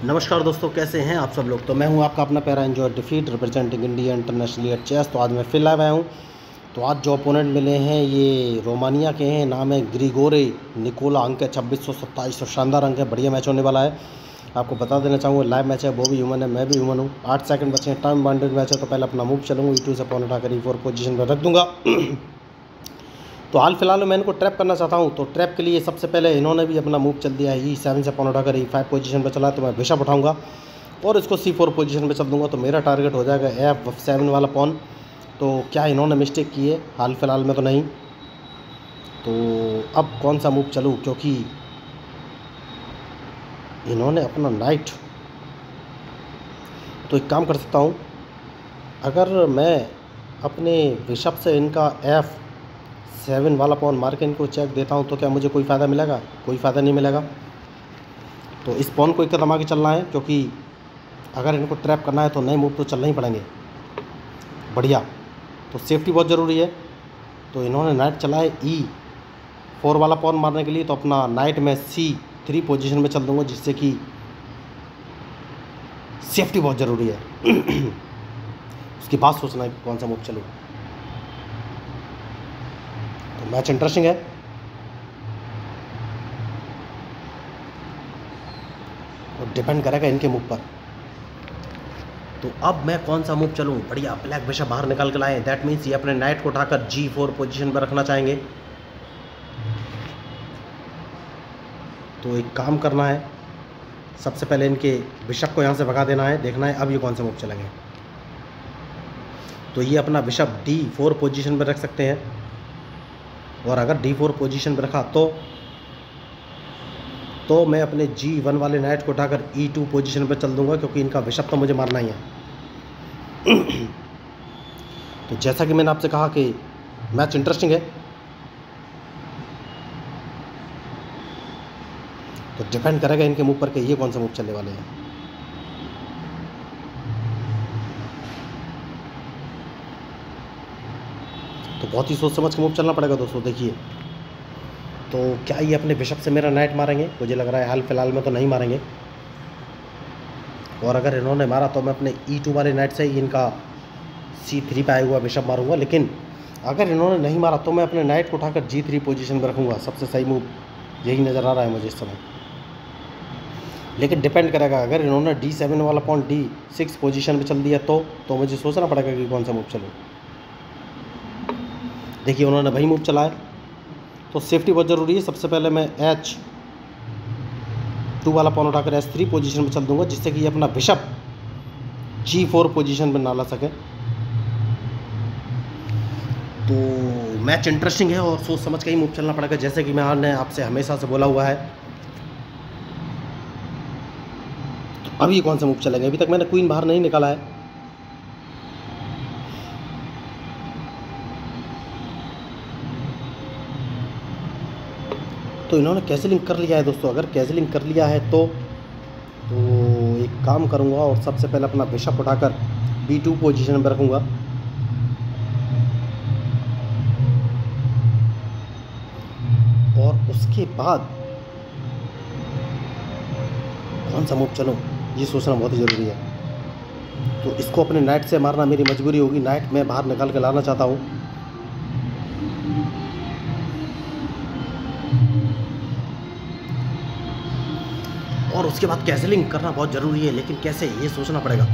नमस्कार दोस्तों, कैसे हैं आप सब लोग। तो मैं हूं आपका अपना प्यारा enjoy defeat representing India internationally at chess. तो आज मैं फिर लाइव आया हूं। तो आज जो ओपोनेंट मिले हैं ये रोमानिया के हैं। नाम है ग्रिगोरे निकोला। अंक है 2627। तो शानदार अंक है, बढ़िया मैच होने वाला है। आपको बता देना चाहूँगा लाइव मैच है, वो भी ह्यूमन है, मैं भी ह्यूमन हूँ। 8 सेकंड बचे हैं, टाइम बाउंडेड मैच है। तो पहले अपना मूव चलूँगा, E2 से पॉन उठाकर E4 पोजीशन पर रख दूँगा। तो हाल फिलहाल में मैं इनको ट्रैप करना चाहता हूँ। तो ट्रैप के लिए सबसे पहले इन्होंने भी अपना मूव चल दिया है। E7 से पॉन उठाकर E5 पोजीशन पर चला, तो मैं बिशप उठाऊँगा और इसको C4 पोजीशन पे चल दूंगा। तो मेरा टारगेट हो जाएगा F7 वाला पॉन। तो क्या इन्होंने मिस्टेक की है? हाल फिलहाल में तो नहीं। तो अब कौन सा मूव चलूँ, क्योंकि इन्होंने अपना नाइट, तो एक काम कर सकता हूँ, अगर मैं अपने बिशप से इनका F7 वाला पॉन मार के इनको चेक देता हूँ तो क्या मुझे कोई फ़ायदा मिलेगा? कोई फ़ायदा नहीं मिलेगा। तो इस पॉन को एक कदम आगे चलना है, क्योंकि अगर इनको ट्रैप करना है तो नए मूव तो चलना ही पड़ेंगे। बढ़िया। तो सेफ्टी बहुत ज़रूरी है। तो इन्होंने नाइट चला है E4 वाला पॉन मारने के लिए। तो अपना नाइट में C3 पोजीशन में चल दूंगा, जिससे कि सेफ्टी बहुत ज़रूरी है। उसके बाद सोचना है कि कौन सा मूव चलूँ। तो मैच इंटरेस्टिंग है। और डिपेंड करेगा इनके मूव पर। तो अब मैं कौन सा मूव चलूँ? बढ़िया, ब्लैक बिशप बाहर निकाल के लाए। दैट मीन्स ये अपने नाइट को उठाकर G4 पोजीशन पर रखना चाहेंगे। तो एक काम करना है, सबसे पहले इनके बिशप को यहाँ से भगा देना है। देखना है अब ये कौन सा मूव चलेंगे। तो ये अपना बिशप D4 पोजीशन पर रख सकते हैं, और अगर D4 पोजीशन पर रखा तो मैं अपने G1 वाले नाइट को उठाकर E2 पोजीशन पर चल दूंगा, क्योंकि इनका बिशप तो मुझे मारना ही है। तो जैसा कि मैंने आपसे कहा कि मैच इंटरेस्टिंग है। तो डिपेंड करेगा इनके मूव पर कि ये कौन सा मूव चलने वाले हैं। तो बहुत ही सोच समझ के मूव चलना पड़ेगा दोस्तों। देखिए, तो क्या ये अपने बिशप से मेरा नाइट मारेंगे? मुझे लग रहा है हाल फिलहाल में तो नहीं मारेंगे। और अगर इन्होंने मारा तो मैं अपने E2 वाले नाइट से ही इनका C3 पे आया हुआ बिशप मारूंगा। लेकिन अगर इन्होंने नहीं मारा तो मैं अपने नाइट को उठाकर G3 पोजीशन पर रखूँगा। सबसे सही मूव यही नज़र आ रहा है मुझे इस समय। लेकिन डिपेंड करेगा, अगर इन्होंने D7 वाला पॉइंट D6 पोजीशन पे चल दिया तो मुझे सोचना पड़ेगा कि कौन सा मूव चलूँ। देखिए, उन्होंने वही मूव चला है। तो सेफ्टी बहुत ज़रूरी है। सबसे पहले मैं H2 वाला पॉन उठाकर S3 पोजीशन में चल दूंगा, जिससे कि ये अपना बिशप G4 पोजीशन पर ना ला सके। तो मैच इंटरेस्टिंग है और सोच समझ के ही मूव चलना पड़ेगा, जैसे कि मैंने आपसे हमेशा से बोला हुआ है। तो अब ये कौन सा मूव चलेंगे? अभी तक मैंने क्वीन बाहर नहीं निकाला है। तो इन्होंने कैंसिलिंग कर लिया है दोस्तों। अगर कैंसिलिंग कर लिया है तो एक काम करूंगा और सबसे पहले अपना बिशप उठाकर B2 पोजीशन पर रखूंगा। और उसके बाद कौन सा मूव चलूं, ये सोचना बहुत ही ज़रूरी है। तो इसको अपने नाइट से मारना मेरी मजबूरी होगी। नाइट मैं बाहर निकाल के लाना चाहता हूँ। और उसके बाद कैंसिलिंग करना बहुत ज़रूरी है, लेकिन कैसे, ये सोचना पड़ेगा।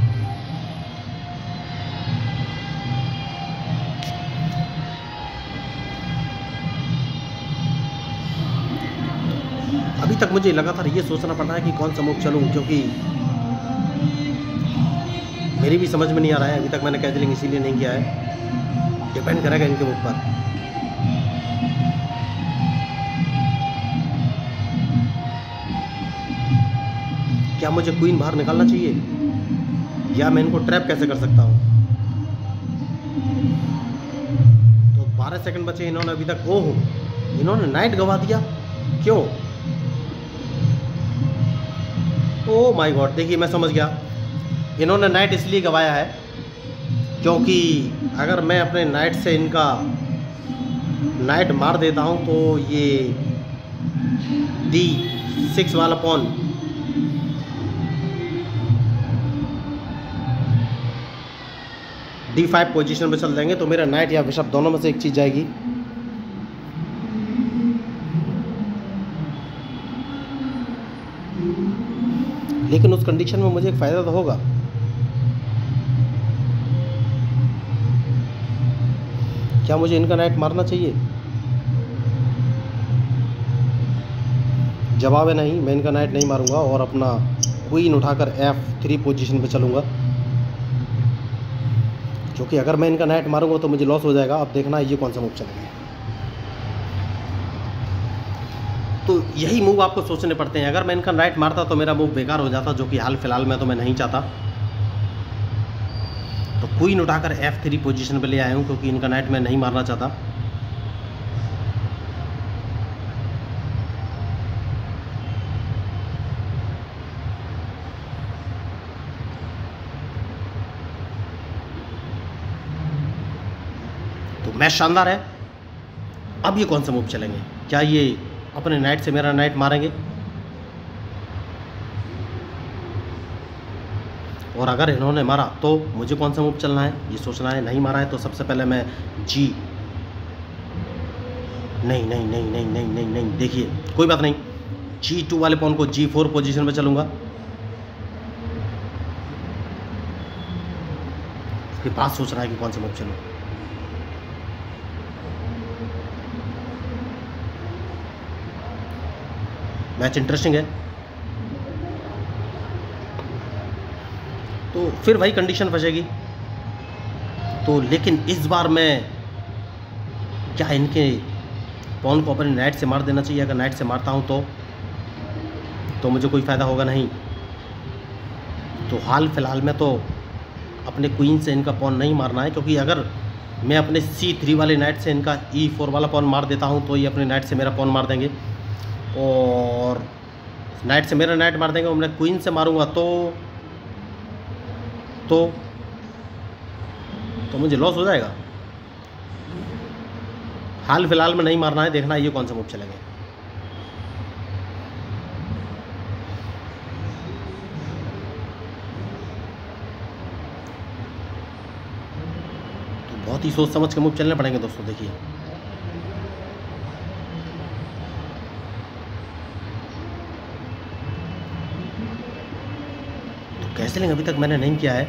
अभी तक मुझे लगातार ये सोचना पड़ रहा है कि कौन सा मूव चलूं, क्योंकि मेरी भी समझ में नहीं आ रहा है। अभी तक मैंने कैंसिलिंग इसीलिए नहीं किया है। डिपेंड करेगा इनके मूव पर। क्या मुझे क्वीन बाहर निकालना चाहिए, या मैं इनको ट्रैप कैसे कर सकता हूँ? तो 12 सेकंड बचे इन्होंने अभी तक। ओहो, इन्होंने नाइट गंवा दिया। क्यों? Oh my God. देखिए, मैं समझ गया। इन्होंने नाइट इसलिए गंवाया है क्योंकि अगर मैं अपने नाइट से इनका नाइट मार देता हूँ तो ये D6 वाला पॉन D5 पोजीशन पे चल जाएंगे तो मेरा नाइट या बिशप दोनों में से एक चीज़ जाएगी। लेकिन उस कंडीशन में मुझे एक फ़ायदा तो होगा। क्या मुझे इनका नाइट मारना चाहिए? जवाब है नहीं, मैं इनका नाइट नहीं मारूंगा और अपना क्वीन उठाकर F3 पोजीशन पे चलूँगा, क्योंकि अगर मैं इनका नाइट मारूंगा तो मुझे लॉस हो जाएगा। अब देखना ये कौन सा मूव चलेंगे। तो यही मूव आपको सोचने पड़ते हैं। अगर मैं इनका नाइट मारता तो मेरा मूव बेकार हो जाता, जो कि हाल फिलहाल में तो मैं नहीं चाहता। तो क्वीन उठाकर F3 पोजीशन पे ले आया हूँ, क्योंकि इनका नाइट मैं नहीं मारना चाहता। तो मैच शानदार है। अब ये कौन सा मूव चलेंगे? क्या ये अपने नाइट से मेरा नाइट मारेंगे? और अगर इन्होंने मारा तो मुझे कौन सा मूव चलना है ये सोचना है। नहीं मारा है तो सबसे पहले मैं जी नहीं, देखिए कोई बात नहीं, G2 वाले पॉन को G4 पोजीशन में चलूँगा। उसके बाद सोचना है कि कौन सा मूव चलूँ। मैच इंटरेस्टिंग है। तो फिर वही कंडीशन फंसेगी। तो लेकिन इस बार मैं क्या इनके पॉन को अपने नाइट से मार देना चाहिए? अगर नाइट से मारता हूँ तो मुझे कोई फ़ायदा होगा नहीं। तो हाल फिलहाल में तो अपने क्वीन से इनका पॉन नहीं मारना है, क्योंकि अगर मैं अपने C3 वाले नाइट से इनका E4 वाला पॉन मार देता हूँ तो ये अपने नाइट से मेरा पॉन मार देंगे, और नाइट से मेरा नाइट मार देंगे। और मैं क्वीन से मारूंगा तो मुझे लॉस हो जाएगा। हाल फिलहाल में नहीं मारना है। देखना ये कौन सा मूव चलेंगे। तो बहुत ही सोच समझ के मूव चलने पड़ेंगे दोस्तों। देखिए कैसलिंग अभी तक मैंने नहीं किया है,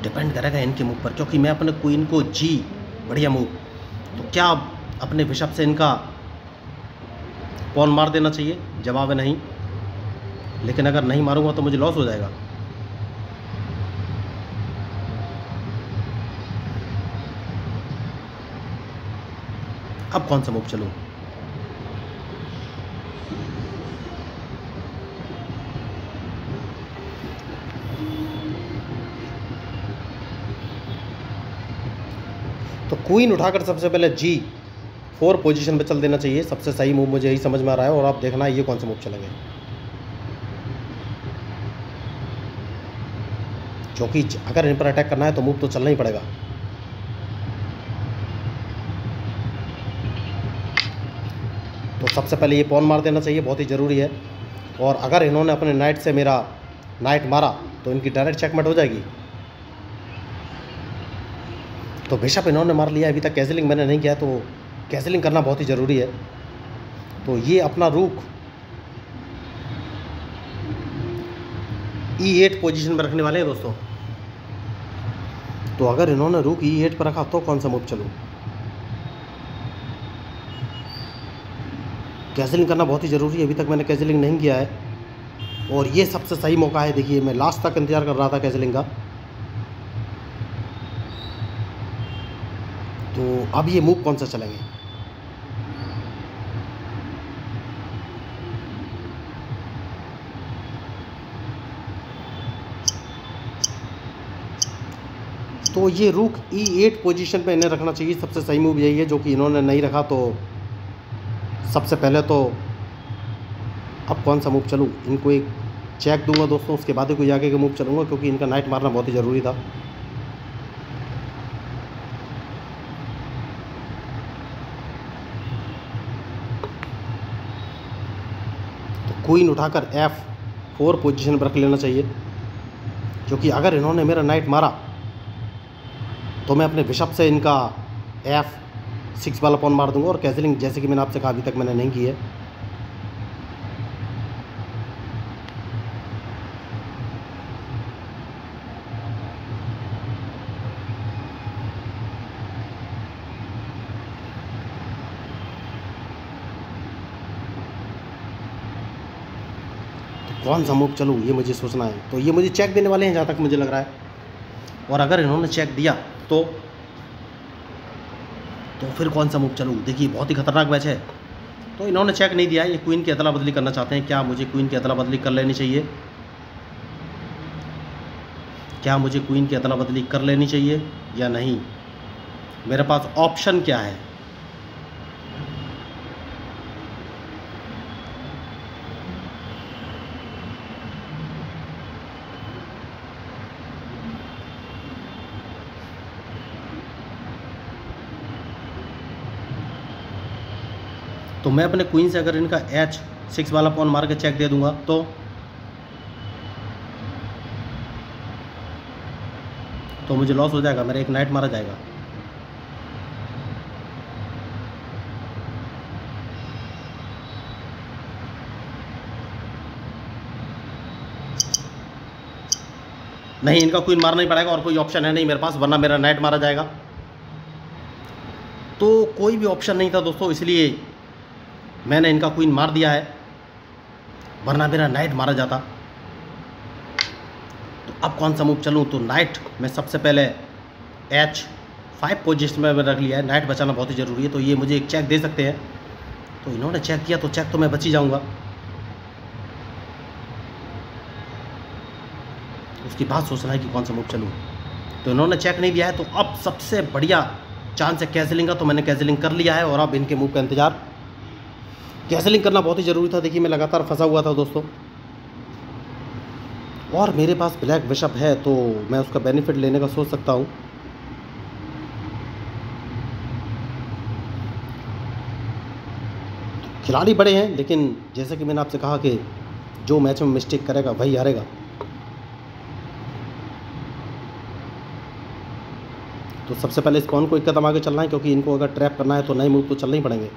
डिपेंड करेगा इनके मूव पर, क्योंकि मैं अपने क्वीन को जी, बढ़िया मूव। तो क्या अपने बिशप से इनका पॉन मार देना चाहिए? जवाब है नहीं। लेकिन अगर नहीं मारूंगा तो मुझे लॉस हो जाएगा। अब कौन सा मूव चलूं? तो क्वीन उठाकर सबसे पहले G4 पोजीशन पे चल देना चाहिए। सबसे सही मूव मुझे यही समझ में आ रहा है। और आप देखना ये कौन सा मूव चलेंगे, क्योंकि अगर इन पर अटैक करना है तो मूव तो चलना ही पड़ेगा। तो सबसे पहले ये पॉन मार देना चाहिए, बहुत ही ज़रूरी है। और अगर इन्होंने अपने नाइट से मेरा नाइट मारा तो इनकी डायरेक्ट चेकमेट हो जाएगी। तो बिशप इन्होंने मार लिया। अभी तक कैसलिंग मैंने नहीं किया, तो कैसलिंग करना बहुत ही ज़रूरी है। तो ये अपना रूक E8 पोजीशन पर रखने वाले हैं दोस्तों। तो अगर इन्होंने रूक E8 पर रखा तो कौन सा मूव चलूँ? कैसलिंग करना बहुत ही ज़रूरी है। अभी तक मैंने कैसलिंग नहीं किया है, और ये सबसे सही मौका है। देखिए मैं लास्ट तक इंतज़ार कर रहा था कैसलिंग का। तो अब ये मूव कौन सा चलेंगे? तो ये रूक E8 पोजीशन पे इन्हें रखना चाहिए। सबसे सही मूव यही है, जो कि इन्होंने नहीं रखा। तो सबसे पहले तो अब कौन सा मूव चलूँ? इनको एक चेक दूंगा दोस्तों, उसके बाद ही कोई आगे का मूव चलूँगा, क्योंकि इनका नाइट मारना बहुत ही ज़रूरी था। क्वीन उठाकर F4 पोजीशन पर रख लेना चाहिए, क्योंकि अगर इन्होंने मेरा नाइट मारा तो मैं अपने बिशप से इनका F6 वाला पॉन मार दूंगा और कैसलिंग जैसे कि मैंने आपसे कहा अभी तक मैंने नहीं की है। तो कौन सा मूव चलूँ ये मुझे सोचना है। तो ये मुझे चेक देने वाले हैं जहाँ तक मुझे लग रहा है, और अगर इन्होंने चेक दिया तो फिर कौन सा मूव चलूँ। देखिए बहुत ही खतरनाक मैच है। तो इन्होंने चेक नहीं दिया, ये क्वीन की अदला बदली करना चाहते हैं। क्या मुझे क्वीन की अदला बदली कर लेनी चाहिए? क्या मुझे क्वीन की अदला बदली कर लेनी चाहिए या नहीं? मेरे पास ऑप्शन क्या है? तो मैं अपने क्वीन से अगर इनका H6 वाला पॉन मार के चेक दे दूंगा तो मुझे लॉस हो जाएगा, मेरा एक नाइट मारा जाएगा। नहीं, इनका क्वीन मारना ही पड़ेगा और कोई ऑप्शन है नहीं मेरे पास, वरना मेरा नाइट मारा जाएगा। तो कोई भी ऑप्शन नहीं था दोस्तों, इसलिए मैंने इनका क्वीन मार दिया है, वरना मेरा नाइट मारा जाता। तो अब कौन सा मूव चलूँ? तो नाइट मैं सबसे पहले H5 पोजीशन में रख लिया है। नाइट बचाना बहुत ही ज़रूरी है, तो ये मुझे एक चेक दे सकते हैं। तो इन्होंने चेक किया तो चेक तो मैं बच ही जाऊँगा। उसकी बात सोचना है कि कौन सा मूव चलूँ। तो इन्होंने चेक नहीं दिया है, तो अब सबसे बढ़िया चांस है कैसलिंग का। तो मैंने कैसलिंग कर लिया है और अब इनके मूव का इंतज़ार। कैसलिंग करना बहुत ही ज़रूरी था। देखिए मैं लगातार फंसा हुआ था दोस्तों, और मेरे पास ब्लैक बिशप है, तो मैं उसका बेनिफिट लेने का सोच सकता हूँ। खिलाड़ी बड़े हैं, लेकिन जैसे कि मैंने आपसे कहा कि जो मैच में मिस्टेक करेगा वही हारेगा। तो सबसे पहले इस पॉन को एक कदम आगे चलना है, क्योंकि इनको अगर ट्रैप करना है तो नए मूव तो चलने ही पड़ेंगे।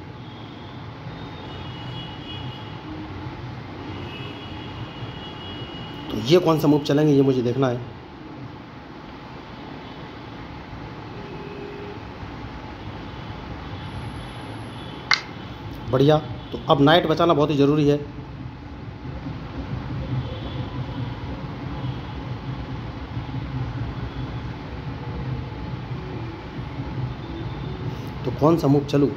तो ये कौन सा मूव चलेंगे ये मुझे देखना है। बढ़िया। तो अब नाइट बचाना बहुत ही ज़रूरी है। तो कौन सा मूव चलूँ?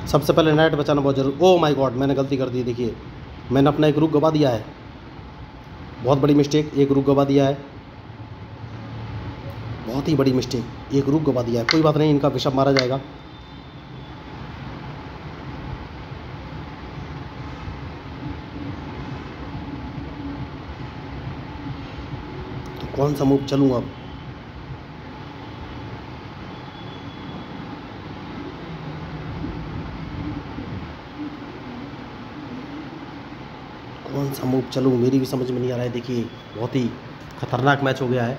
सबसे पहले नाइट बचाना बहुत जरूरी। ओह माय गॉड, मैंने गलती कर दी। देखिए मैंने अपना एक रुक गवा दिया है, बहुत बड़ी मिस्टेक। एक रुक गवा दिया है, बहुत ही बड़ी मिस्टेक। एक रुक गवा दिया है, कोई बात नहीं, इनका बिशप मारा जाएगा। तो कौन सा मूव चलूँ अब? कौन सा मूव चलूँ मेरी भी समझ में नहीं आ रहा है। देखिए बहुत ही खतरनाक मैच हो गया है,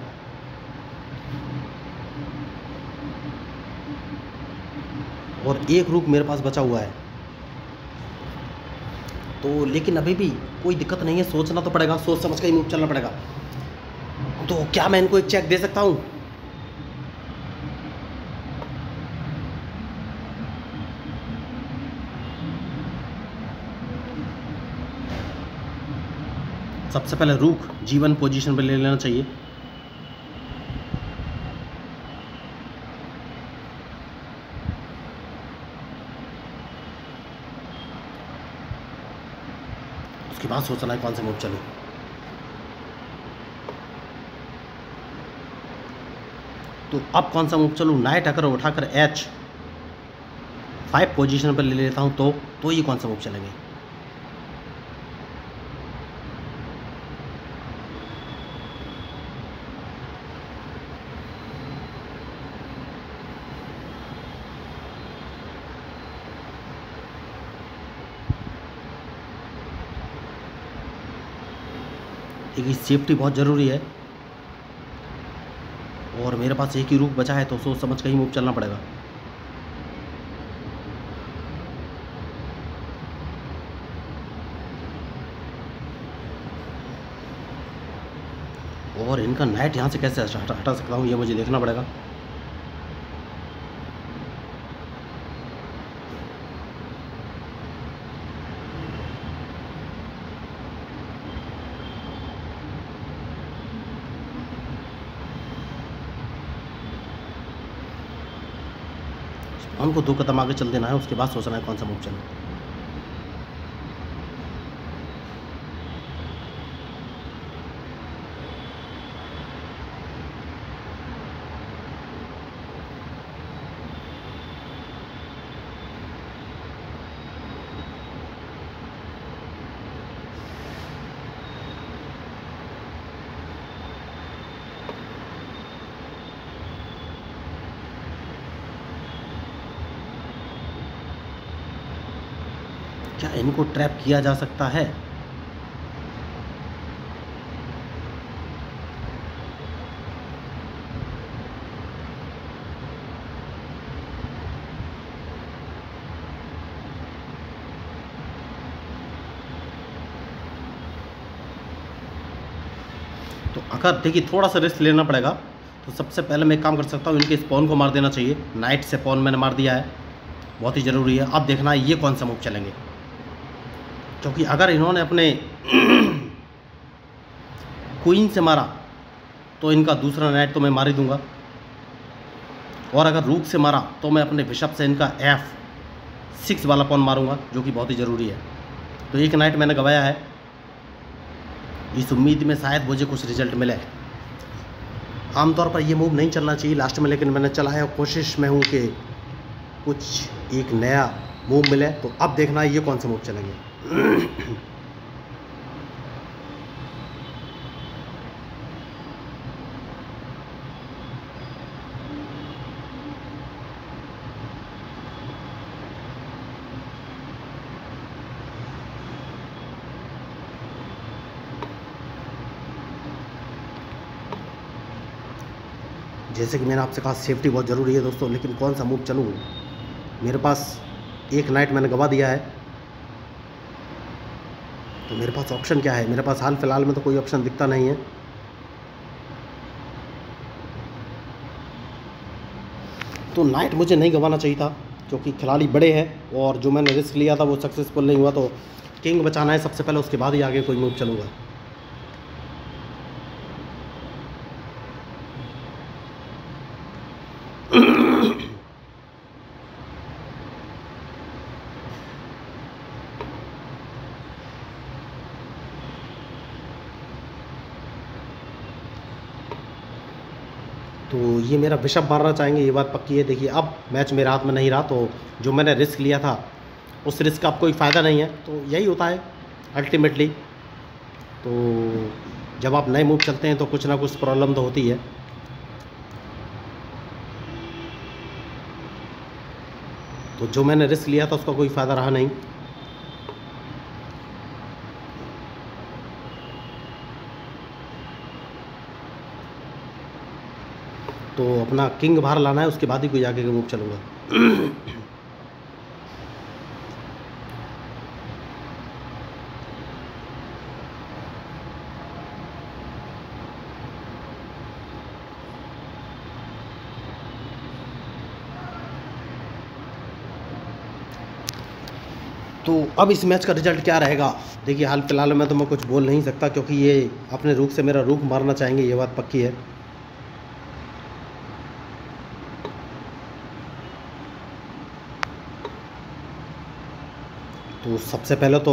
और एक रुक मेरे पास बचा हुआ है। तो लेकिन अभी भी कोई दिक्कत नहीं है, सोचना तो पड़ेगा, सोच समझ कर ही मूव चलना पड़ेगा। तो क्या मैं इनको एक चेक दे सकता हूँ? सबसे पहले रूक G1 पोजीशन पर ले लेना चाहिए। उसके बाद सोचना है कौन सा मूव चलूं। तो अब कौन सा मूव चलूं? नाइट अगर उठाकर H5 पोजीशन पर ले लेता हूं तो ये कौन सा मूव चलेंगे? देखिए सेफ्टी बहुत ज़रूरी है। और मेरे पास एक ही रूक बचा है, तो सोच समझ के ही मूव चलना पड़ेगा। और इनका नाइट यहाँ से कैसे हटा सकता हूँ, ये मुझे देखना पड़ेगा। हमको 2 कदम आगे चल देना है, उसके बाद सोचना है कौन सा मूव चले। क्या इनको ट्रैप किया जा सकता है? तो अगर देखिए थोड़ा सा रिस्क लेना पड़ेगा, तो सबसे पहले मैं एक काम कर सकता हूँ, इनके स्पॉन को मार देना चाहिए। नाइट से पॉन मैंने मार दिया है, बहुत ही ज़रूरी है। अब देखना है ये कौन सा मूव चलेंगे, क्योंकि अगर इन्होंने अपने क्वीन से मारा तो इनका दूसरा नाइट तो मैं मार ही दूंगा, और अगर रूक से मारा तो मैं अपने बिशप से इनका F6 वाला पॉन मारूंगा, जो कि बहुत ही ज़रूरी है। तो एक नाइट मैंने गवाया है, इस उम्मीद में शायद मुझे कुछ रिजल्ट मिले। आमतौर पर ये मूव नहीं चलना चाहिए लास्ट में, लेकिन मैंने चला है और कोशिश में हूँ कि कुछ एक नया मूव मिले। तो अब देखना है ये कौन सा मूव चलेंगे। जैसे कि मैंने आपसे कहा सेफ्टी बहुत ज़रूरी है दोस्तों, लेकिन कौन सा मूव चलूँ। मेरे पास एक नाइट मैंने गवा दिया है, तो मेरे पास ऑप्शन क्या है? मेरे पास हाल फिलहाल में तो कोई ऑप्शन दिखता नहीं है। तो नाइट मुझे नहीं गंवाना चाहिए था, क्योंकि खिलाड़ी बड़े हैं और जो मैंने रिस्क लिया था वो सक्सेसफुल नहीं हुआ। तो किंग बचाना है सबसे पहले, उसके बाद ही आगे कोई मूव चलूँगा। तो ये मेरा बिशप मारना चाहेंगे, ये बात पक्की है। देखिए अब मैच मेरे हाथ में नहीं रहा, तो जो मैंने रिस्क लिया था उस रिस्क का अब कोई फ़ायदा नहीं है। तो यही होता है अल्टीमेटली। तो जब आप नए मूव चलते हैं तो कुछ ना कुछ प्रॉब्लम तो होती है। तो जो मैंने रिस्क लिया था उसका कोई फ़ायदा रहा नहीं। तो अपना किंग बाहर लाना है, उसके बाद ही कोई आगे का मूव चलूँगा। तो अब इस मैच का रिजल्ट क्या रहेगा? देखिए हाल फिलहाल में तो मैं कुछ बोल नहीं सकता, क्योंकि ये अपने रूक से मेरा रूक मारना चाहेंगे, ये बात पक्की है। तो सबसे पहले तो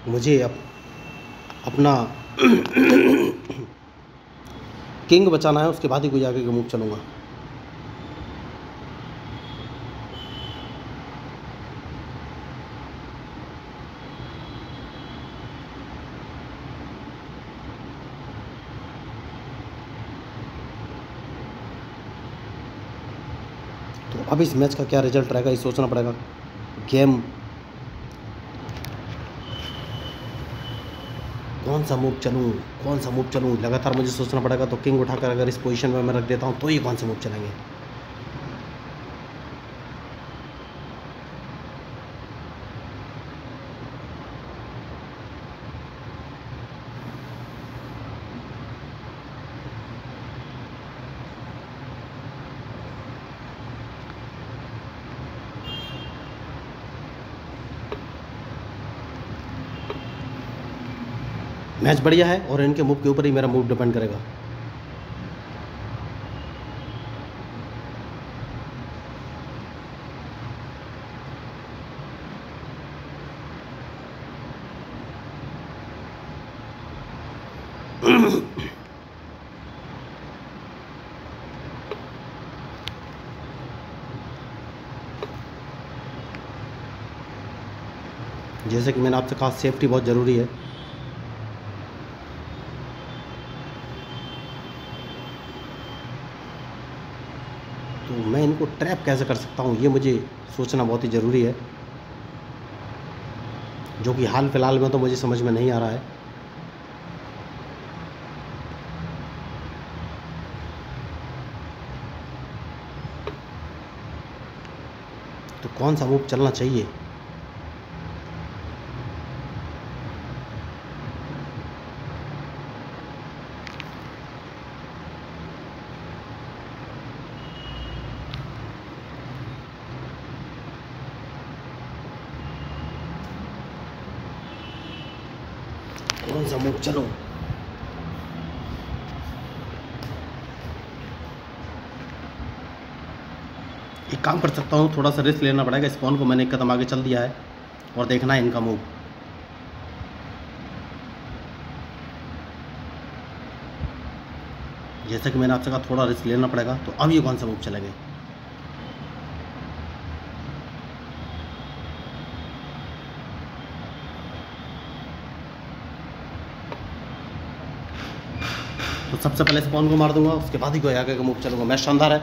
मुझे अपना किंग बचाना है, उसके बाद ही कोई आगे का मूव चलूँगा। तो अब इस मैच का क्या रिजल्ट रहेगा ये सोचना पड़ेगा। गेम कौन सा मूव चलूँ, कौन सा मूव चलूँ, लगातार मुझे सोचना पड़ेगा। तो किंग उठाकर अगर इस पोजीशन में मैं रख देता हूँ तो ये कौन सा मूव चलेंगे। मैच बढ़िया है और इनके मूव के ऊपर ही मेरा मूव डिपेंड करेगा। जैसे कि मैंने आपसे कहा, सेफ्टी बहुत ज़रूरी है। तो मैं इनको ट्रैप कैसे कर सकता हूँ, ये मुझे सोचना बहुत ही ज़रूरी है, जो कि हाल फिलहाल में तो मुझे समझ में नहीं आ रहा है। तो कौन सा मूव चलना चाहिए। कौन सा मूव चलूं। एक काम कर सकता हूँ, थोड़ा सा रिस्क लेना पड़ेगा। इस पॉन को मैंने एक कदम आगे चल दिया है और देखना है इनका मूव। जैसा कि मैंने आपसे कहा, थोड़ा रिस्क लेना पड़ेगा। तो अब ये कौन सा मूव चलेंगे। तो सबसे पहले इस पॉन को मार दूंगा, उसके बाद ही कोई आगे का मूव चलूंगा। मैच शानदार है।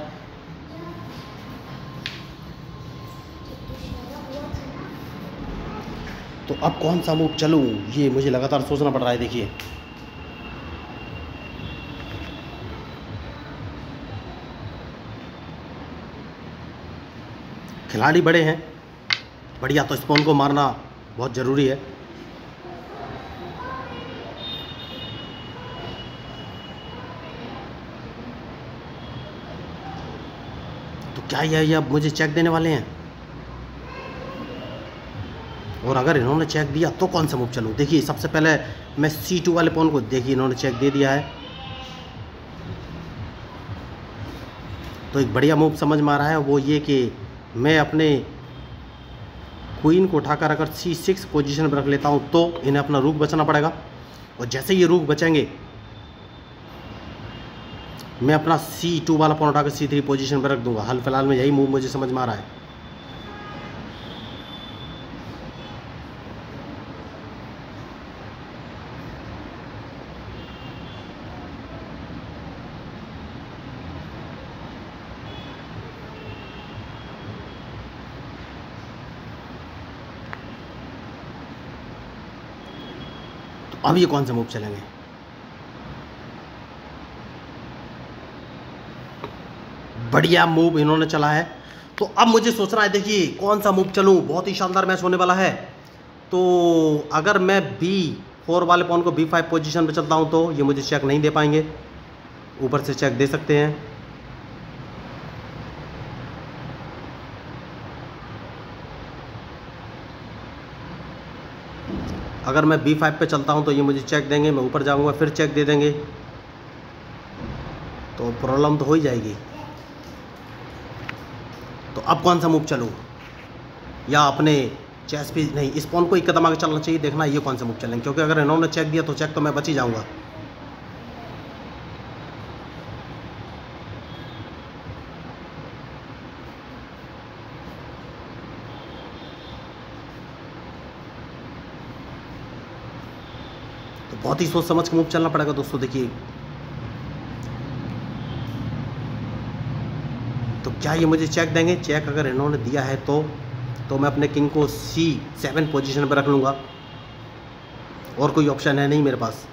तो अब कौन सा मूव चलूं, ये मुझे लगातार सोचना पड़ रहा है। देखिए, खिलाड़ी बड़े हैं, बढ़िया। तो इस पॉन को मारना बहुत ज़रूरी है। तो क्या ये अब मुझे चेक देने वाले हैं, और अगर इन्होंने चेक दिया तो कौन सा मूव चलूं। देखिए, सबसे पहले मैं C2 वाले पॉन को, देखिए इन्होंने चेक दे दिया है। तो एक बढ़िया मूव समझ में आ रहा है, वो ये कि मैं अपने क्वीन को उठाकर अगर C6 पोजीशन पर रख लेता हूं तो इन्हें अपना रूक बचाना पड़ेगा। और जैसे ये रूक बचेंगे, मैं अपना C2 वाला पॉन उठाकर C3 पोजीशन पर रख दूंगा। हाल फिलहाल में यही मूव मुझे समझ में आ रहा है। तो अब ये कौन सा मूव चलेंगे। बढ़िया मूव इन्होंने चला है। तो अब मुझे सोचना है, देखिए कौन सा मूव चलूं। बहुत ही शानदार मैच होने वाला है। तो अगर मैं B4 वाले पॉन को B5 पोजीशन पे चलता हूं तो ये मुझे चेक नहीं दे पाएंगे, ऊपर से चेक दे सकते हैं। अगर मैं B5 पे चलता हूं तो ये मुझे चेक देंगे, मैं ऊपर जाऊंगा फिर चेक दे देंगे, तो प्रॉब्लम तो हो ही जाएगी। तो अब कौन सा मूव चलूं, या अपने चेस पे नहीं, इस पॉन को एक कदम आगे चलना चाहिए। देखना ये कौन सा मूव चलेंगे, क्योंकि अगर इन्होंने चेक दिया तो चेक तो मैं बच ही जाऊंगा। तो बहुत ही सोच समझ के मूव चलना पड़ेगा दोस्तों। देखिए, तो क्या ये मुझे चेक देंगे। चेक अगर इन्होंने दिया है तो मैं अपने किंग को C7 पोजीशन पर रख लूँगा। और कोई ऑप्शन है नहीं मेरे पास।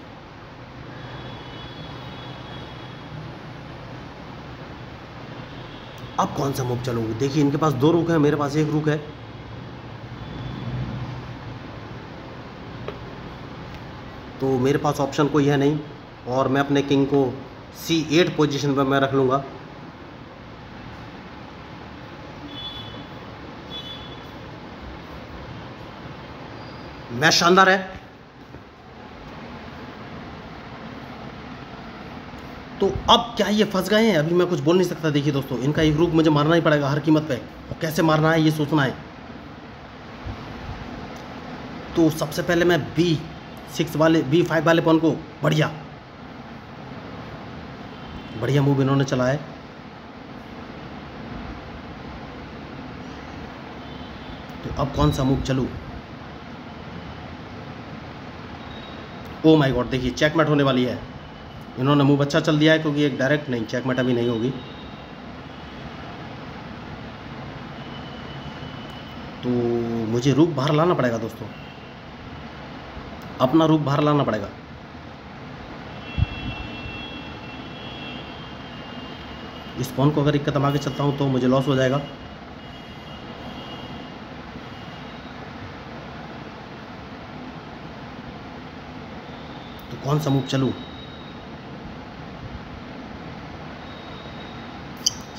अब कौन सा मूव चलूँ? देखिए इनके पास 2 रुक है, मेरे पास 1 रुक है। तो मेरे पास ऑप्शन कोई है नहीं और मैं अपने किंग को C8 पोजीशन पर मैं रख लूँगा। मैच शानदार है। तो अब क्या ये फंस गए हैं? अभी मैं कुछ बोल नहीं सकता। देखिए दोस्तों, इनका एक रुक मुझे मारना ही पड़ेगा हर कीमत पे, और कैसे मारना है ये सोचना है। तो सबसे पहले मैं B5 वाले पॉन को बढ़िया मूव इन्होंने चला है। तो अब कौन सा मूव चलूं? ओ माय गॉड, देखिए चेकमेट होने वाली है। इन्होंने मूव अच्छा चल दिया है, क्योंकि एक डायरेक्ट नहीं, चेकमेट अभी नहीं होगी। तो मुझे रुक बाहर लाना पड़ेगा दोस्तों, अपना रुक बाहर लाना पड़ेगा। इस पॉन को अगर एक कदम आगे चलता हूँ तो मुझे लॉस हो जाएगा। तो कौन सा मूव चलूँ?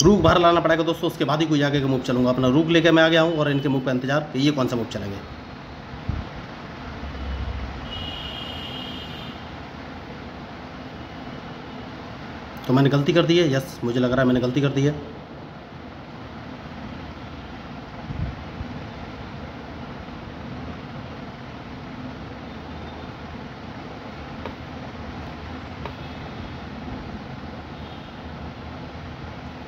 रूक बाहर लाना पड़ेगा दोस्तों, उसके बाद ही कोई आगे का मूव चलूँगा। अपना रूक लेकर मैं आ गया हूँ और इनके मूव का इंतजार कि ये कौन सा मूव चलेंगे। तो मैंने गलती कर दी है। यस, मुझे लग रहा है मैंने गलती कर दी है।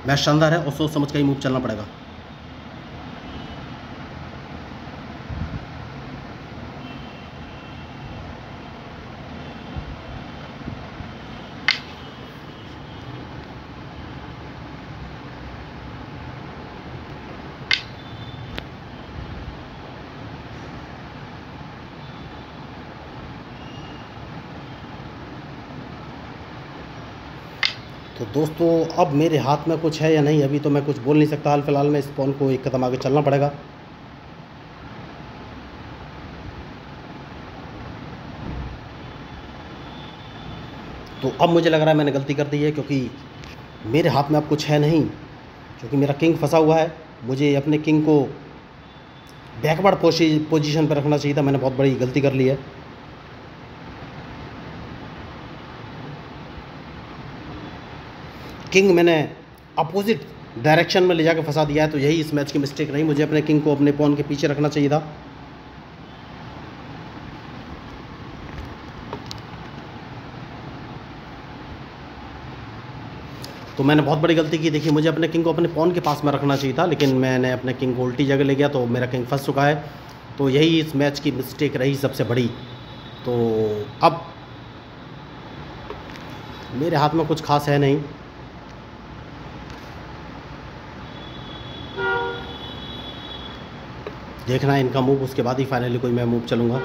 मैच शानदार है और सोच समझ के ही मूव चलना पड़ेगा। तो दोस्तों, अब मेरे हाथ में कुछ है या नहीं अभी तो मैं कुछ बोल नहीं सकता। हाल फिलहाल में इस पॉन को एक कदम आगे चलना पड़ेगा। तो अब मुझे लग रहा है मैंने गलती कर दी है, क्योंकि मेरे हाथ में अब कुछ है नहीं, क्योंकि मेरा किंग फंसा हुआ है। मुझे अपने किंग को बैकवर्ड पोजीशन पर रखना चाहिए था। मैंने बहुत बड़ी गलती कर ली है। किंग मैंने अपोजिट डायरेक्शन में ले जाकर फंसा दिया है। तो यही इस मैच की मिस्टेक रही। मुझे अपने किंग को अपने पॉन के पीछे रखना चाहिए था। तो मैंने बहुत बड़ी गलती की। देखिए, मुझे अपने किंग को अपने पॉन के पास में रखना चाहिए था, लेकिन मैंने अपने किंग को उल्टी जगह ले गया, तो मेरा किंग फंस चुका है। तो यही इस मैच की मिस्टेक रही सबसे बड़ी। तो अब मेरे हाथ में कुछ खास है नहीं। देखना है इनका मूव, उसके बाद ही फाइनली कोई मैं मूव चलूँगा।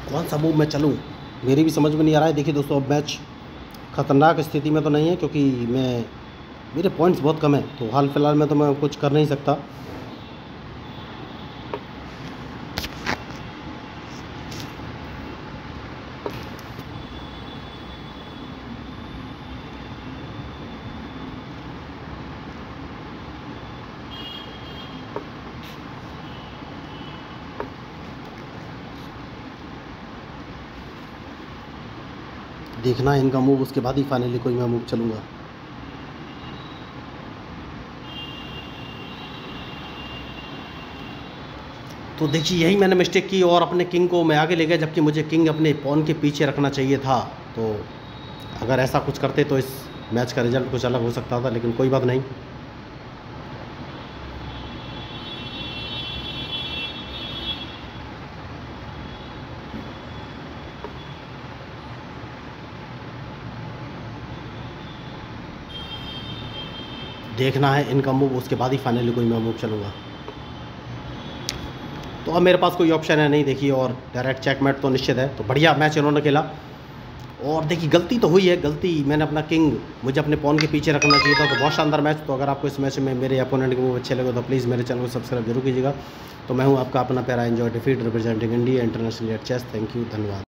कौन सा मूव मैं चलूँ, मेरी भी समझ में नहीं आ रहा है। देखिए दोस्तों, अब मैच ख़तरनाक स्थिति में तो नहीं है, क्योंकि मेरे पॉइंट्स बहुत कम हैं। तो हाल फिलहाल में तो मैं कुछ कर नहीं सकता। देखना है इनका मूव, उसके बाद ही फाइनली कोई मैं मूव चलूँगा। तो देखिए, यही मैंने मिस्टेक की और अपने किंग को मैं आगे ले गया, जबकि मुझे किंग अपने पॉन के पीछे रखना चाहिए था। तो अगर ऐसा कुछ करते तो इस मैच का रिजल्ट कुछ अलग हो सकता था, लेकिन कोई बात नहीं। देखना है इनका मूव, उसके बाद ही फाइनली कोई मैं मूव चलूँगा। तो अब मेरे पास कोई ऑप्शन है नहीं देखिए, और डायरेक्ट चेकमेट तो निश्चित है। तो बढ़िया मैच इन्होंने खेला, और देखिए गलती तो हुई है, गलती मैंने अपना किंग मुझे अपने पॉन के पीछे रखना चाहिए था। तो बहुत शानदार मैच। तो अगर आपको इस मैच में मेरे अपोनेंट के मूव अच्छे लगे तो प्लीज़ मेरे चैनल को सब्सक्राइब जरूर कीजिएगा। तो मैं हूँ आपका अपना प्यारा enjoy defeat representing India international at chess. Thank you, धन्यवाद।